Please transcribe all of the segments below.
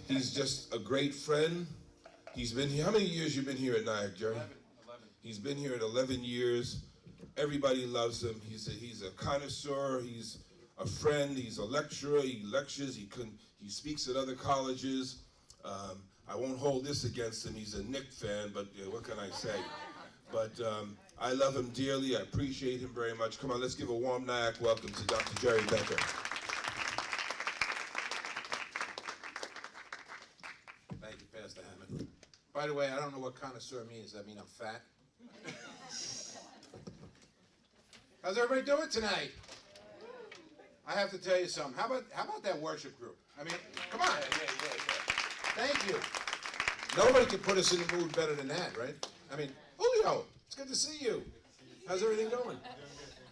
He's just a great friend. He's been here. How many years you been here at NYACK, Jerry? 11. He's been here at 11 years. Everybody loves him. He's a connoisseur. He's a friend. He's a lecturer. He lectures. He speaks at other colleges. I won't hold this against him. He's a Knick fan, but what can I say? But I love him dearly. I appreciate him very much. Come on, let's give a warm NYACK welcome to Dr. Jerry Becker. Thank you, Pastor Hammond. By the way, I don't know what connoisseur means. Does that mean I'm fat? How's everybody doing tonight? I have to tell you something. How about that worship group? I mean, come on. Yeah. Thank you. Nobody can put us in the mood better than that, right? I mean, Julio, it's good to see you. How's everything going?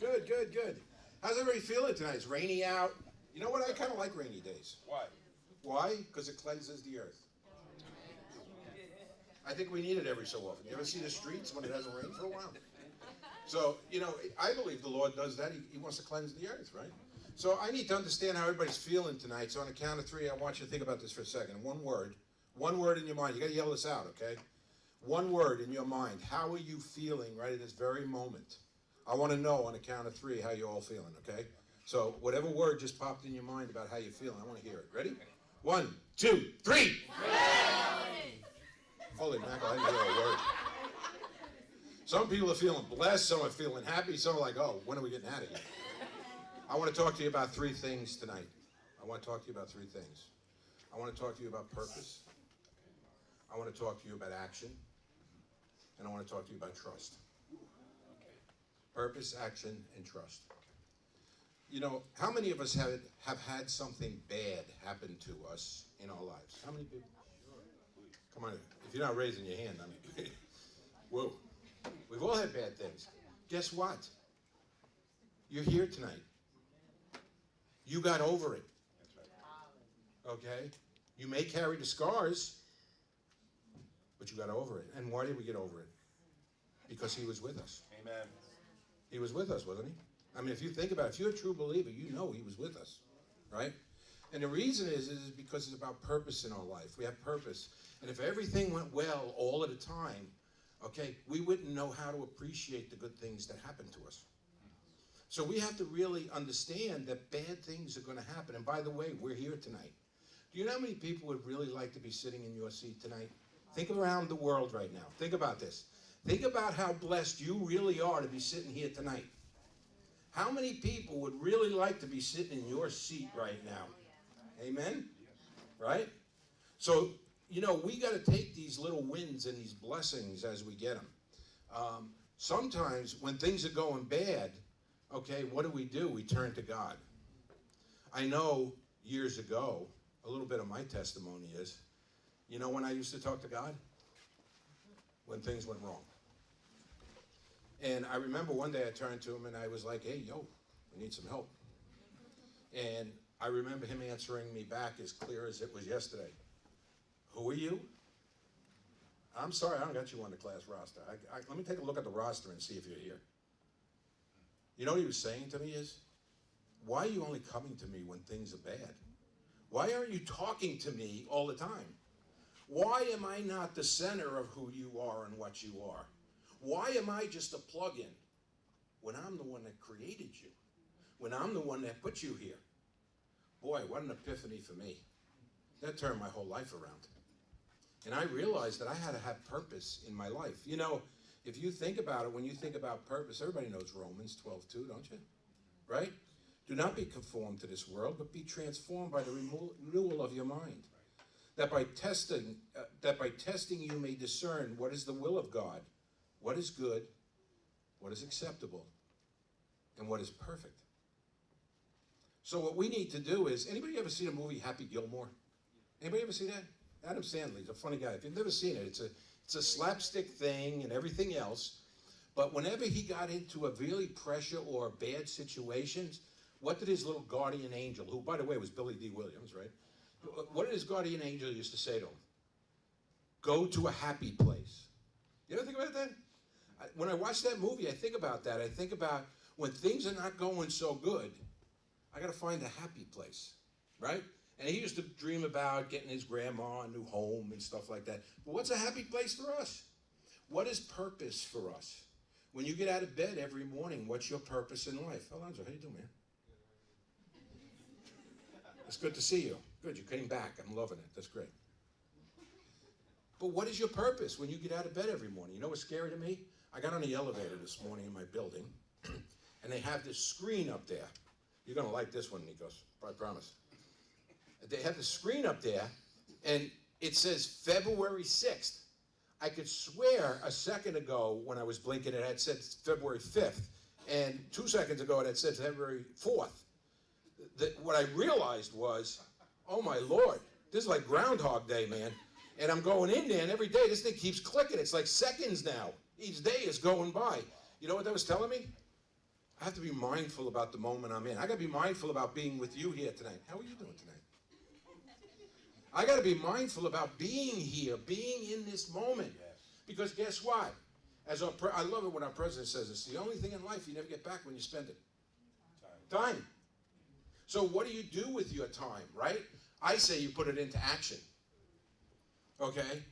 Good. How's everybody feeling tonight? It's rainy out. You know what? I kind of like rainy days. Why? Why? Because it cleanses the earth. I think we need it every so often. You ever see the streets when it hasn't rained for a while? So, I believe the Lord does that. He wants to cleanse the earth, right? So I need to understand how everybody's feeling tonight. So on the count of 3, I want you to think about this for a second. One word in your mind. You got to yell this out, okay? One word in your mind. How are you feeling right at this very moment? I want to know on the count of 3 how you're all feeling, okay? So whatever word just popped in your mind about how you're feeling, I want to hear it. Ready? 1, 2, 3. Holy mackerel, I didn't hear a word. Some people are feeling blessed, some are feeling happy, some are like, oh, when are we getting out of here? I want to talk to you about 3 things tonight. I want to talk to you about 3 things. I want to talk to you about purpose. I want to talk to you about action. And I want to talk to you about trust. Purpose, action, and trust. How many of us have had something bad happen to us in our lives? How many people? Come on, if you're not raising your hand, I mean, whoa. We've all had bad things. Guess what? You're here tonight. You got over it. Okay? You may carry the scars, but you got over it. And why did we get over it? Because he was with us. Amen. He was with us, wasn't he? I mean, if you think about it, if you're a true believer, you know he was with us, right? And the reason is because it's about purpose in our life. We have purpose. And if everything went well all of the time, okay, we wouldn't know how to appreciate the good things that happen to us. So we have to really understand that bad things are going to happen. And by the way, we're here tonight. Do you know how many people would really like to be sitting in your seat tonight? Think around the world right now. Think about this. Think about how blessed you really are to be sitting here tonight. How many people would really like to be sitting in your seat right now? Amen? Right? So, we got to take these little wins and these blessings as we get them. Sometimes when things are going bad, okay, what do? We turn to God. I know years ago, a little bit of my testimony is, when I used to talk to God? When things went wrong. And I remember one day I turned to him and I was like, hey, yo, we need some help. And I remember him answering me back as clear as it was yesterday. Who are you? I'm sorry, I don't got you on the class roster. Let me take a look at the roster and see if you're here. You know what he was saying to me is, why are you only coming to me when things are bad? Why aren't you talking to me all the time? Why am I not the center of who you are and what you are? Why am I just a plug-in when I'm the one that created you? When I'm the one that put you here? Boy, what an epiphany for me. That turned my whole life around. And I realized that I had to have purpose in my life. If you think about it, when you think about purpose, everybody knows Romans 12:2, don't you? Right? Do not be conformed to this world, but be transformed by the renewal of your mind. That by testing you may discern what is the will of God, what is good, what is acceptable, and what is perfect. So what we need to do is, anybody ever seen a movie Happy Gilmore? Anybody ever see that? Adam Sandler's a funny guy. If you've never seen it, it's a slapstick thing and everything else. But whenever he got into a really pressure or bad situations, what did his little guardian angel, who by the way was Billy D. Williams, right? What did his guardian angel used to say to him? Go to a happy place. You ever think about that? When I watch that movie, I think about that. I think about when things are not going so good, I got to find a happy place, right? And he used to dream about getting his grandma a new home and stuff like that. But what's a happy place for us? What is purpose for us? When you get out of bed every morning, what's your purpose in life? Alonzo, how you doing, man? It's good to see you. Good, you came back. I'm loving it. That's great. But what is your purpose when you get out of bed every morning? You know what's scary to me? I got on the elevator this morning in my building, and they have this screen up there. You're going to like this one, Nikos. I promise. They have the screen up there, and it says February 6th. I could swear a second ago when I was blinking it had said February 5th, and 2 seconds ago it had said February 4th. What I realized was, oh my Lord, this is like Groundhog Day, man. And I'm going in there, and every day this thing keeps clicking. It's like seconds now. Each day is going by. You know what that was telling me? I have to be mindful about the moment I'm in. I got to be mindful about being with you here tonight. How are you doing tonight? I got to be mindful about being here, being in this moment. Because guess what? I love it when our president says this. The only thing in life you never get back when you spend it. Time. So what do you do with your time, right? I say you put it into action. Okay?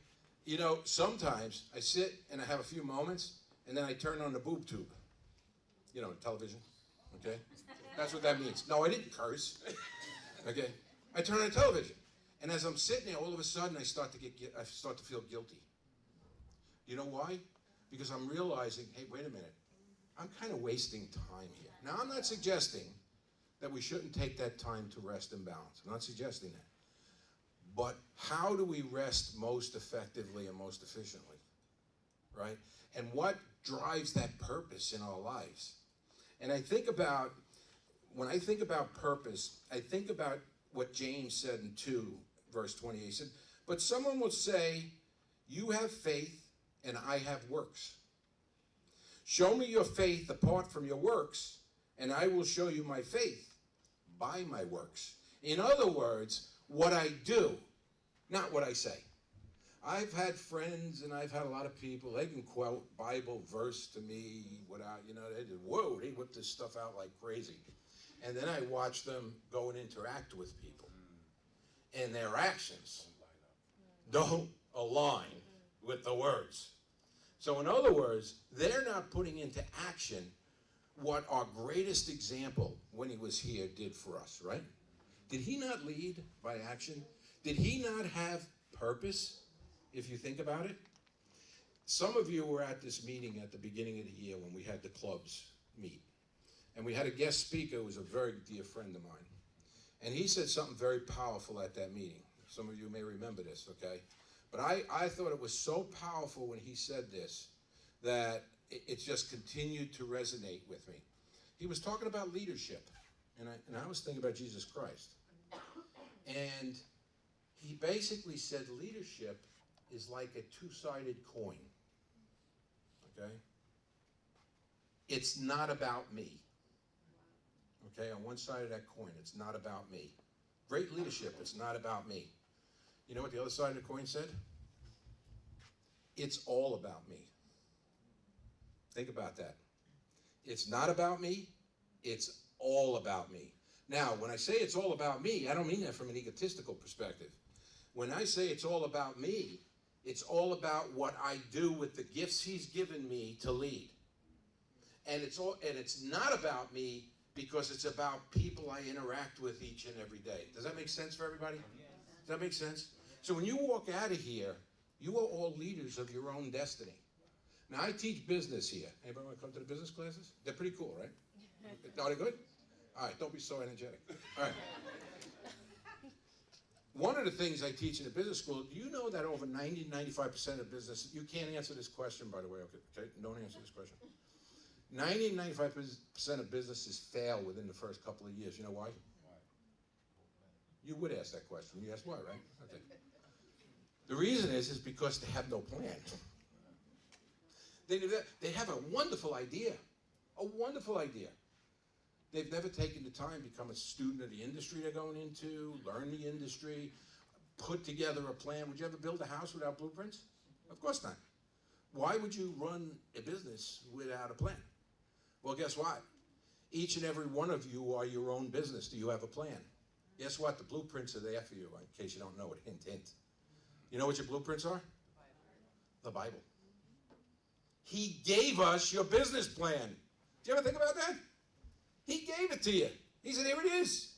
You know, sometimes I sit and I have a few moments, and then I turn on the boob tube. You know, television. Okay? That's what that means. No, I didn't curse. Okay? I turn on television. And as I'm sitting there, all of a sudden I start to feel guilty. You know why? Because I'm realizing, hey, wait a minute. I'm kind of wasting time here. Now, I'm not suggesting that we shouldn't take that time to rest and balance. I'm not suggesting that. But how do we rest most effectively and most efficiently, right? And what drives that purpose in our lives? And when I think about purpose, I think about what James said in 2, verse 28. He said, but someone will say, you have faith and I have works. Show me your faith apart from your works, and I will show you my faith by my works. In other words, what I do, not what I say. I've had friends and I've had a lot of people, they can quote Bible verse to me without, they just, whoa, they whip this stuff out like crazy. And then I watch them go and interact with people. And their actions don't align with the words. So in other words, they're not putting into action what our greatest example when he was here did for us, right? Did he not lead by action? Did he not have purpose, if you think about it? Some of you were at this meeting at the beginning of the year when we had the clubs meet. And we had a guest speaker who was a very dear friend of mine. And he said something very powerful at that meeting. Some of you may remember this, okay? But I thought it was so powerful when he said this that it just continued to resonate with me. He was talking about leadership, and I was thinking about Jesus Christ. And he basically said leadership is like a two-sided coin, okay? It's not about me, okay? On one side of that coin, it's not about me. Great leadership, it's not about me. You know what the other side of the coin said? It's all about me. Think about that. It's not about me, it's all about me. Now, when I say it's all about me, I don't mean that from an egotistical perspective. When I say it's all about me, it's all about what I do with the gifts he's given me to lead. And it's not about me because it's about people I interact with each and every day. Does that make sense for everybody? Does that make sense? So when you walk out of here, you are all leaders of your own destiny. Now, I teach business here. Anybody want to come to the business classes? They're pretty cool, right? Are they good? All right, don't be so energetic. All right. One of the things I teach in the business school, do you know that over 90-95% of business, you can't answer this question, by the way, okay? Don't answer this question. 90-95% of businesses fail within the first couple of years. You know why? You would ask that question. You asked why, right? Okay. The reason is because they have no plan. They have a wonderful idea, They've never taken the time to become a student of the industry they're going into, learn the industry, put together a plan. Would you ever build a house without blueprints? Of course not. Why would you run a business without a plan? Well, guess what? Each and every one of you are your own business. Do you have a plan? Guess what? The blueprints are there for you, in case you don't know it. Hint, hint. You know what your blueprints are? The Bible. He gave us your business plan. Do you ever think about that? He gave it to you. He said, here it is.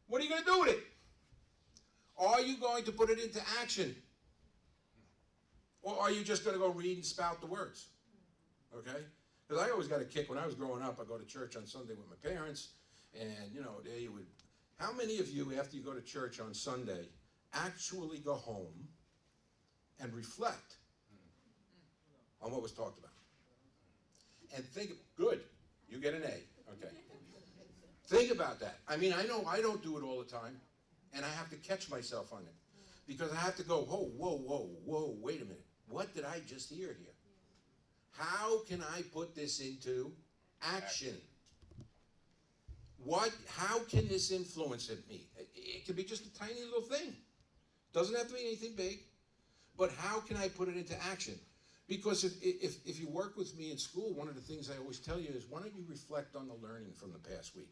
What are you going to do with it? Are you going to put it into action? Or are you just going to go read and spout the words? Okay? Because I always got a kick. When I was growing up, I'd go to church on Sunday with my parents. And, you know, there you would... How many of you, after you go to church on Sunday, actually go home and reflect on what was talked about? And think, good, you get an A, okay. Think about that. I mean, I know I don't do it all the time, and I have to catch myself on it. Because I have to go, whoa, whoa, whoa, whoa, wait a minute. What did I just hear here? How can I put this into action? How can this influence me? It can be just a tiny little thing. Doesn't have to be anything big. But how can I put it into action? Because if you work with me in school, one of the things I always tell you is, why don't you reflect on the learning from the past week?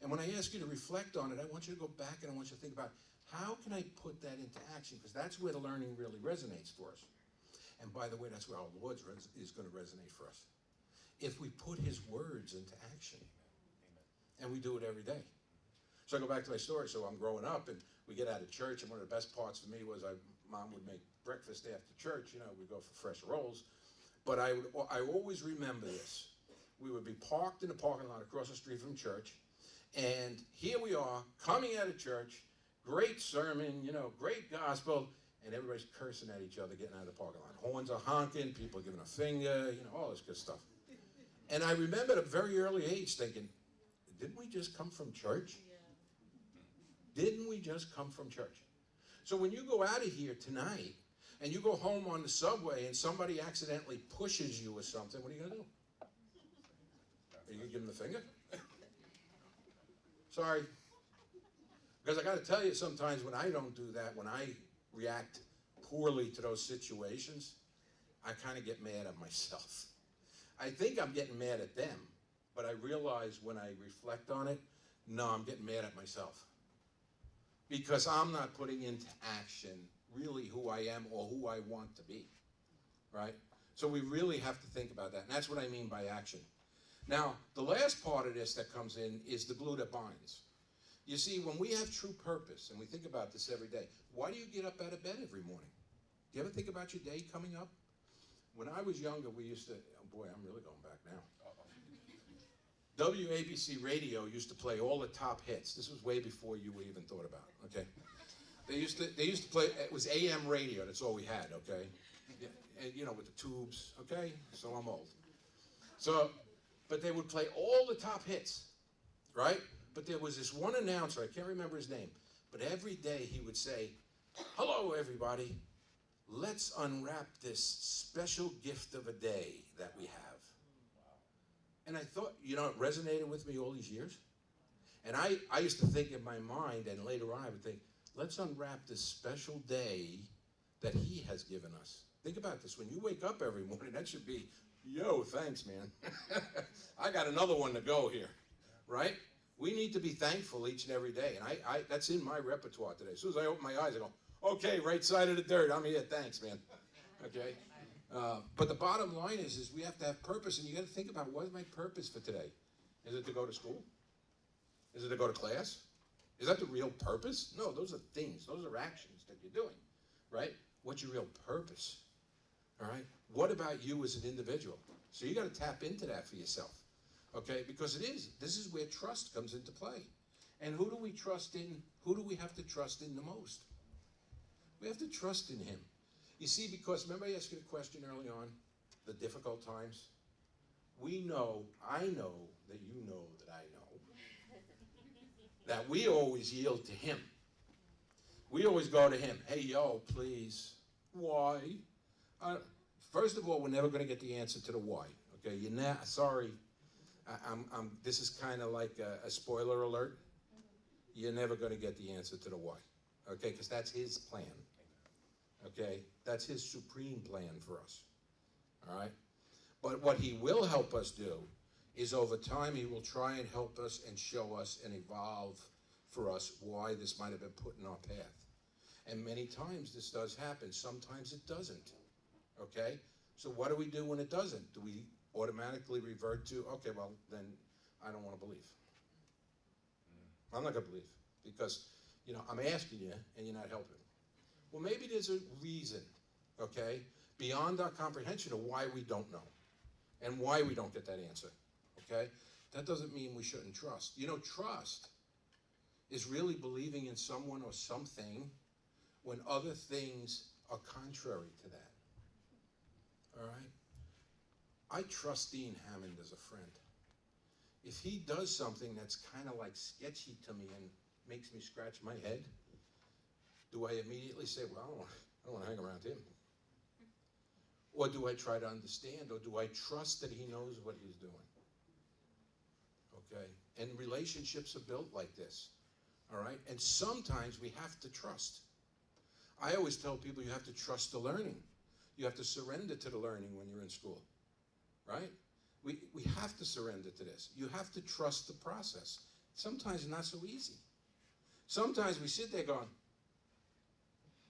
And when I ask you to reflect on it, I want you to go back and I want you to think about, how can I put that into action? Because that's where the learning really resonates for us. And by the way, that's where our Lord's is going to resonate for us. If we put his words into action. And we do it every day. So I go back to my story. So I'm growing up, and we get out of church, and one of the best parts for me was Mom would make breakfast after church. You know, we'd go for fresh rolls. But I always remember this. We would be parked in the parking lot across the street from church, and here we are, coming out of church, great sermon, you know, great gospel, and everybody's cursing at each other getting out of the parking lot. Horns are honking, people are giving a finger, you know, all this good stuff. And I remember at a very early age thinking, didn't we just come from church? Yeah. Didn't we just come from church? So when you go out of here tonight and you go home on the subway and somebody accidentally pushes you or something, what are you going to do? Are you going to give them the finger? Sorry. Because I got to tell you, sometimes when I don't do that, when I react poorly to those situations, I kind of get mad at myself. I think I'm getting mad at them. But I realize when I reflect on it, no, I'm getting mad at myself. Because I'm not putting into action really who I am or who I want to be, right? So we really have to think about that. And that's what I mean by action. Now, the last part of this that comes in is the glue that binds. You see, when we have true purpose, and we think about this every day, why do you get up out of bed every morning? Do you ever think about your day coming up? When I was younger, we used to, oh boy, I'm really going back now. WABC radio used to play all the top hits. This was way before you even thought about it, okay? They used to play, it was AM radio, that's all we had, okay? And, you know, with the tubes, okay? So I'm old. So, but they would play all the top hits, right? But there was this one announcer, I can't remember his name, but every day he would say, hello everybody, let's unwrap this special gift of a day that we have. And I thought, you know, it resonated with me all these years. And I used to think in my mind, and later on I would think, let's unwrap this special day that he has given us. Think about this. When you wake up every morning, that should be, yo, thanks, man. I got another one to go here, right? We need to be thankful each and every day. And that's in my repertoire today. As soon as I open my eyes, I go, okay, right side of the dirt. I'm here. Thanks, man. Okay? But the bottom line is we have to have purpose, and you got to think about, what is my purpose for today? Is it to go to school? Is it to go to class? Is that the real purpose? No, those are things. Those are actions that you're doing, right? What's your real purpose? All right? What about you as an individual? So you got to tap into that for yourself, okay? Because this is where trust comes into play. And who do we trust in? Who do we have to trust in the most? We have to trust in him. You see, because remember I asked you the question early on, the difficult times? We know, I know that you know that I know, that we always yield to him. We always go to him. Hey, yo, please. Why? First of all, we're never going to get the answer to the why. Okay, sorry. This is kind of like a spoiler alert. You're never going to get the answer to the why. Okay, because that's his plan. Okay, that's his supreme plan for us. All right? But what he will help us do is over time he will try and help us and show us and evolve for us why this might have been put in our path. And many times this does happen. Sometimes it doesn't. Okay? So what do we do when it doesn't? Do we automatically revert to, okay, well, then I don't want to believe. I'm not going to believe because, you know, I'm asking you and you're not helping. Well, maybe there's a reason, okay, beyond our comprehension of why we don't know and why we don't get that answer, okay? That doesn't mean we shouldn't trust. You know, trust is really believing in someone or something when other things are contrary to that, all right? I trust Dean Hammond as a friend. If he does something that's kind of like sketchy to me and makes me scratch my head, do I immediately say, well, I don't want to hang around him? Or do I try to understand, or do I trust that he knows what he's doing? Okay? And relationships are built like this, all right? And sometimes we have to trust. I always tell people you have to trust the learning. You have to surrender to the learning when you're in school, right? We have to surrender to this. You have to trust the process. Sometimes it's not so easy. Sometimes we sit there going,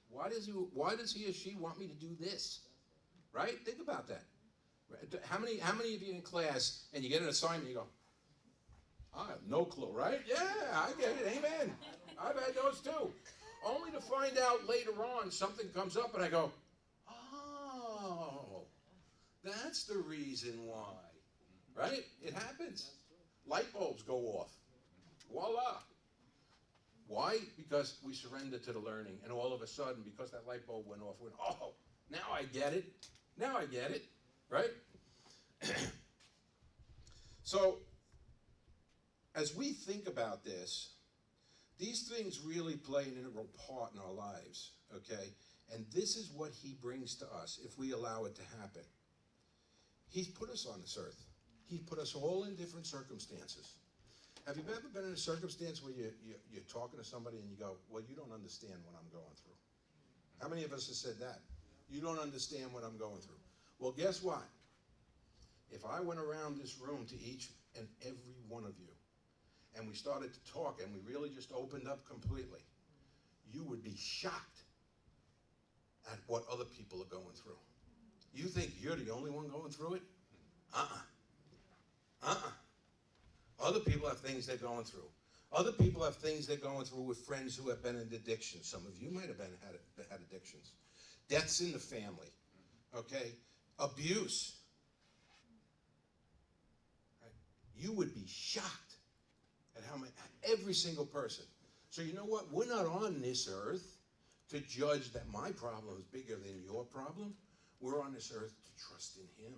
why does he or she want me to do this? Right? Think about that. How many of you in class and you get an assignment and you go, I have no clue, right? Yeah, I get it. Amen. I've had those too. Only to find out later on something comes up and I go, oh, that's the reason why. Right? It happens. Light bulbs go off. Voila. Why? Because we surrender to the learning, and all of a sudden, because that light bulb went off, we went, oh, now I get it. Now I get it. Right? So, as we think about this, these things really play an integral part in our lives, okay? And this is what he brings to us if we allow it to happen. He's put us on this earth. He put us all in different circumstances. Have you ever been in a circumstance where you're talking to somebody and you go, well, you don't understand what I'm going through? How many of us have said that? You don't understand what I'm going through. Well, guess what? If I went around this room to each and every one of you, and we started to talk and we really just opened up completely, you would be shocked at what other people are going through. You think you're the only one going through it? Other people have things they're going through. Other people have things they're going through with friends who have been in addiction. Some of you might have had addictions. Deaths in the family, okay? Abuse. Right? You would be shocked at how many, every single person. So you know what? We're not on this earth to judge that my problem is bigger than your problem. We're on this earth to trust in him.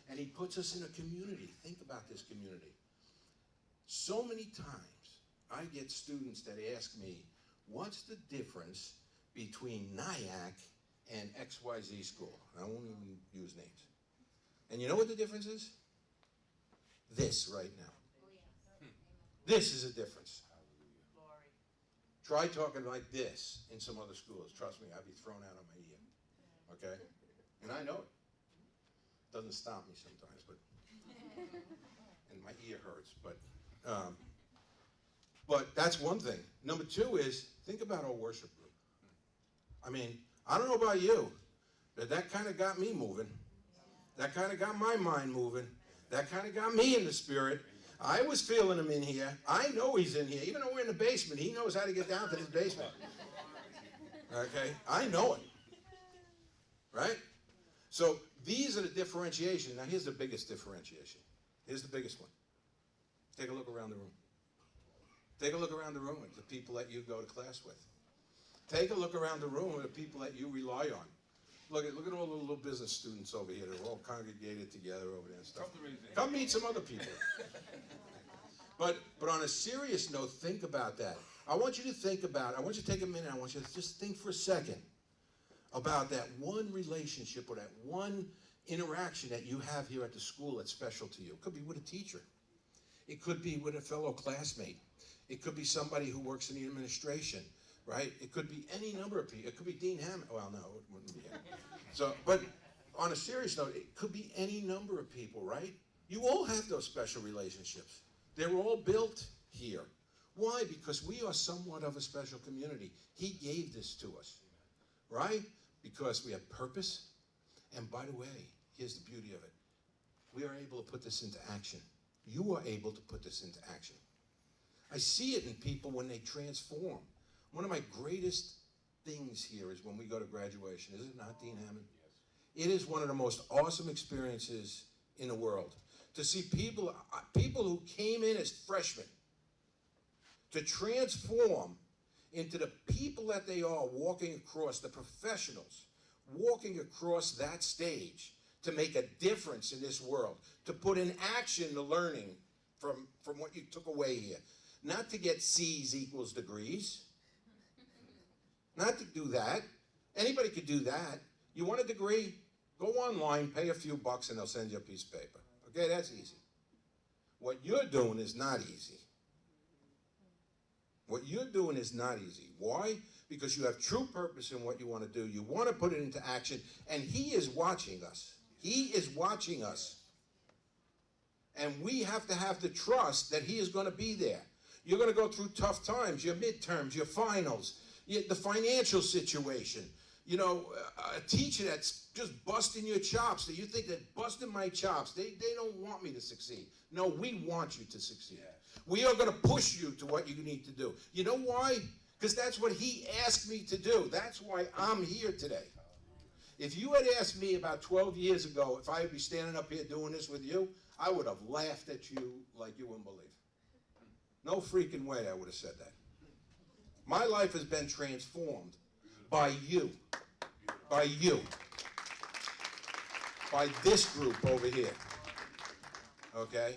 And he puts us in a community. Think about this community. So many times I get students that ask me, what's the difference between NYACK and XYZ school? I won't even use names. And you know what the difference is? This right now. This is a difference. Try talking like this in some other schools. Trust me, I'd be thrown out on my ear. Okay? And I know it. Doesn't stop me sometimes, but and my ear hurts. But that's one thing. Number two is think about our worship group. I mean, I don't know about you, but that kind of got me moving. That kind of got my mind moving. That kind of got me in the spirit. I was feeling him in here. I know he's in here. Even though we're in the basement, he knows how to get down to this basement. Okay? I know it. Right? So these are the differentiations. Now here's the biggest differentiation. Here's the biggest one. Take a look around the room. Take a look around the room at the people that you go to class with. Take a look around the room at the people that you rely on. Look at all the little business students over here. They're all congregated together over there and stuff. Come meet some other people. But on a serious note, think about that. I want you to think about, I want you to take a minute, I want you to just think for a second about that one relationship or that one interaction that you have here at the school that's special to you. It could be with a teacher. It could be with a fellow classmate. It could be somebody who works in the administration, right? It could be any number of people. It could be Dean Hammond. Well, no, it wouldn't be him. So, but on a serious note, it could be any number of people, right? You all have those special relationships. They're all built here. Why? Because we are somewhat of a special community. He gave this to us, right? Because we have purpose. And by the way, here's the beauty of it. We are able to put this into action. You are able to put this into action. I see it in people when they transform. One of my greatest things here is when we go to graduation. Is it not, Dean Hammond? Yes. It is one of the most awesome experiences in the world. To see people who came in as freshmen to transform into the people that they are, walking across, the professionals, walking across that stage to make a difference in this world, to put in action the learning from what you took away here. Not to get C's equals degrees. Not to do that. Anybody could do that. You want a degree? Go online, pay a few bucks, and they'll send you a piece of paper. Okay, that's easy. What you're doing is not easy. What you're doing is not easy. Why? Because you have true purpose in what you want to do. You want to put it into action, and He is watching us. He is watching us. And we have to have the trust that He is going to be there. You're going to go through tough times, your midterms, your finals, the financial situation. You know, a teacher that's just busting your chops, that you think that busting my chops, they don't want me to succeed. No, we want you to succeed. Yeah. We are going to push you to what you need to do. You know why? Because that's what He asked me to do. That's why I'm here today. If you had asked me about 12 years ago if I would be standing up here doing this with you, I would have laughed at you like you wouldn't believe. No freaking way I would have said that. My life has been transformed by you. By you. By this group over here. Okay?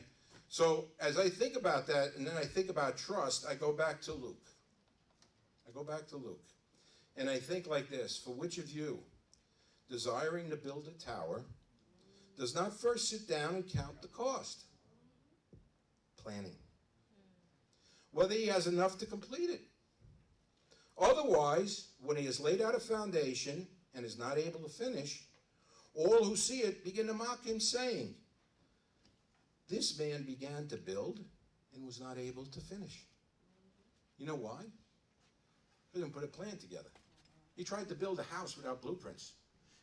So as I think about that, and then I think about trust, I go back to Luke. And I think like this: for which of you, desiring to build a tower, does not first sit down and count the cost? Planning. Whether he has enough to complete it. Otherwise, when he has laid out a foundation and is not able to finish, all who see it begin to mock him, saying, this man began to build and was not able to finish. You know why? He didn't put a plan together. He tried to build a house without blueprints.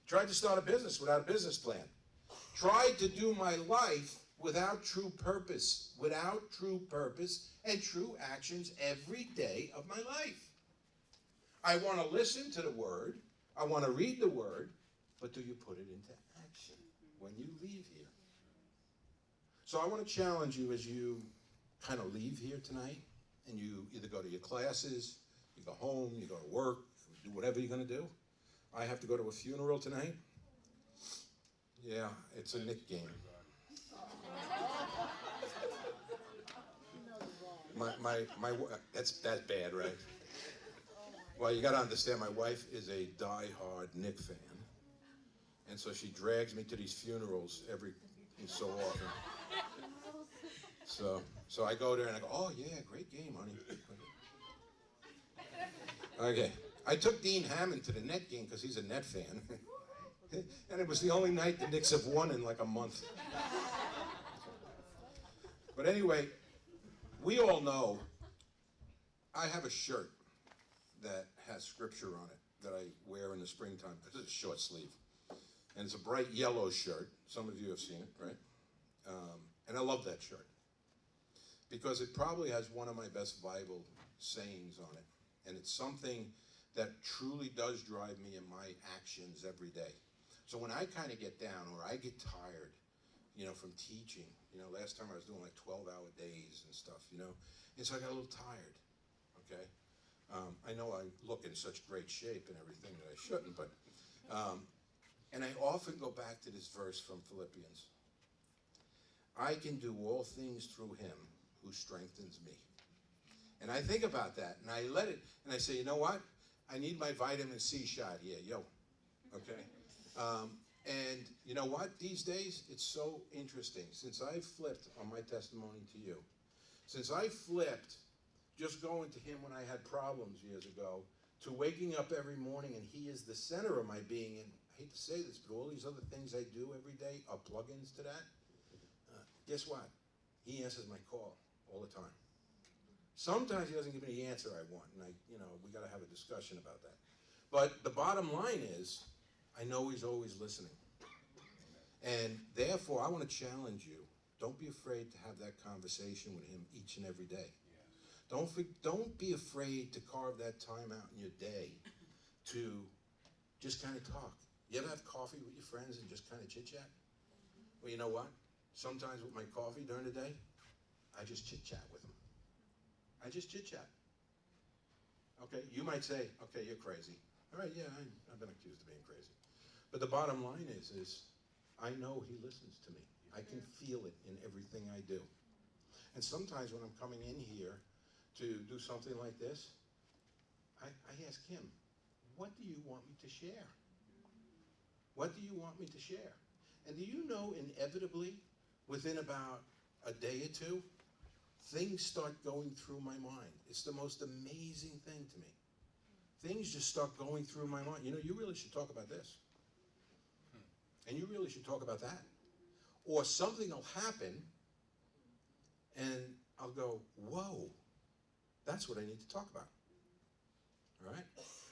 He tried to start a business without a business plan. Tried to do my life without true purpose and true actions every day of my life. I want to listen to the Word. I want to read the Word. But do you put it into action when you leave here? So I want to challenge you as you kind of leave here tonight, and you either go to your classes, you go home, you go to work, do whatever you're going to do. I have to go to a funeral tonight. Yeah, it's a Knick game. That's bad, right? Well, you got to understand, my wife is a die-hard Knick fan, and so she drags me to these funerals every so often. So I go there and I go, oh yeah, great game, honey. Okay, I took Dean Hammond to the Net game because he's a Net fan, and it was the only night the Knicks have won in like a month. But anyway, we all know I have a shirt that has scripture on it that I wear in the springtime. It's a short sleeve. And it's a bright yellow shirt. Some of you have seen it, right? And I love that shirt because it probably has one of my best Bible sayings on it. And it's something that truly does drive me in my actions every day. So when I kind of get down or I get tired, from teaching, last time I was doing like 12-hour days and stuff, and so I got a little tired, okay? I know I look in such great shape and everything that I shouldn't, but, and I often go back to this verse from Philippians. I can do all things through him who strengthens me. And I think about that, and I let it, and I say, you know what? I need my vitamin C shot here, okay? And you know what? These days, it's so interesting. Since I flipped on my testimony to you, since I flipped just going to him when I had problems years ago, to waking up every morning and he is the center of my being, and I hate to say this, but all these other things I do every day are plug-ins to that. Guess what? He answers my call all the time. Sometimes he doesn't give me the answer I want, and we got to have a discussion about that. But the bottom line is, I know he's always listening. And therefore, I want to challenge you. Don't be afraid to have that conversation with him each and every day. Don't be afraid to carve that time out in your day to just kind of talk. You ever have coffee with your friends and just kind of chit-chat? Well, you know what? Sometimes with my coffee during the day, I just chit-chat with them. I just chit-chat. Okay, you might say, okay, you're crazy. All right, yeah, I've been accused of being crazy. But the bottom line is I know he listens to me. I can feel it in everything I do. And sometimes when I'm coming in here to do something like this, I ask him, what do you want me to share? What do you want me to share? And do you know, inevitably, within about a day or two, things start going through my mind. It's the most amazing thing to me. Things just start going through my mind. You really should talk about this. And you really should talk about that. Or something will happen, and I'll go, whoa, that's what I need to talk about. All right?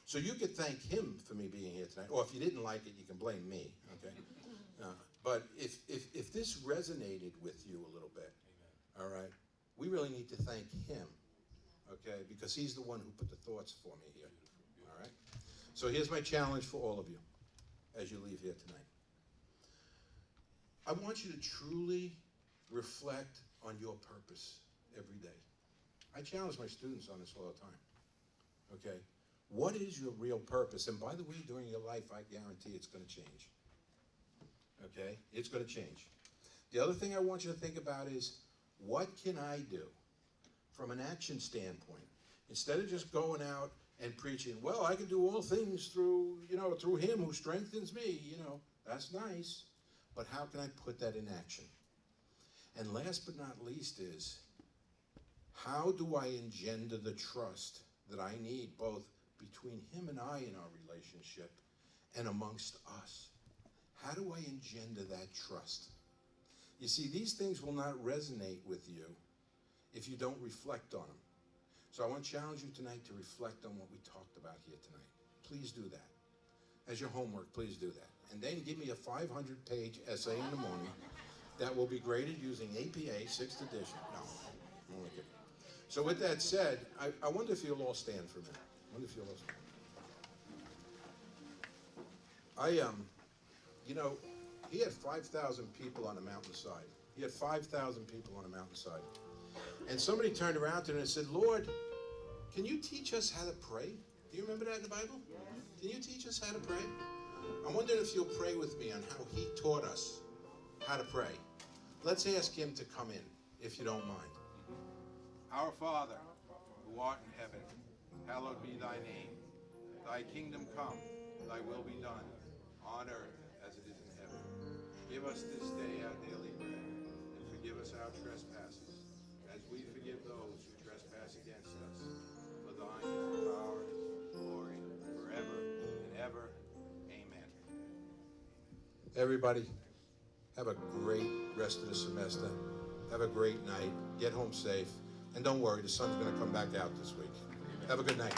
So you could thank him for me being here tonight. Or if you didn't like it, you can blame me, okay? But if this resonated with you a little bit, all right, we really need to thank him, okay? Because he's the one who put the thoughts for me here, all right? So here's my challenge for all of you as you leave here tonight. I want you to truly reflect on your purpose every day. I challenge my students on this all the time, okay? What is your real purpose? And by the way, during your life, I guarantee it's going to change, okay? It's going to change. The other thing I want you to think about is, what can I do from an action standpoint? Instead of just going out and preaching, well, I can do all things through him who strengthens me, that's nice. But how can I put that in action? And last but not least is, how do I engender the trust that I need both between him and I in our relationship and amongst us? How do I engender that trust? You see, these things will not resonate with you if you don't reflect on them. So I want to challenge you tonight to reflect on what we talked about here tonight. Please do that. As your homework, please do that. And then give me a 500-page essay in the morning that will be graded using APA 6th edition. No, I'm only kidding. So with that said, I wonder if you'll all stand for a minute. I wonder if you'll all stand. He had 5,000 people on a mountainside. He had 5,000 people on a mountainside. And somebody turned around to him and said, Lord, can you teach us how to pray? Do you remember that in the Bible? Yes. Can you teach us how to pray? I wonder if you'll pray with me on how he taught us how to pray. Let's ask him to come in, if you don't mind. Our Father, who art in heaven, hallowed be thy name. Thy kingdom come, thy will be done, on earth as it is in heaven. Give us this day our daily bread, and forgive us our trespasses, as we forgive those who trespass against us. For thine is the power and glory, forever and ever. Amen. Everybody, have a great rest of the semester. Have a great night. Get home safe. And don't worry, the sun's going to come back out this week. Have a good night.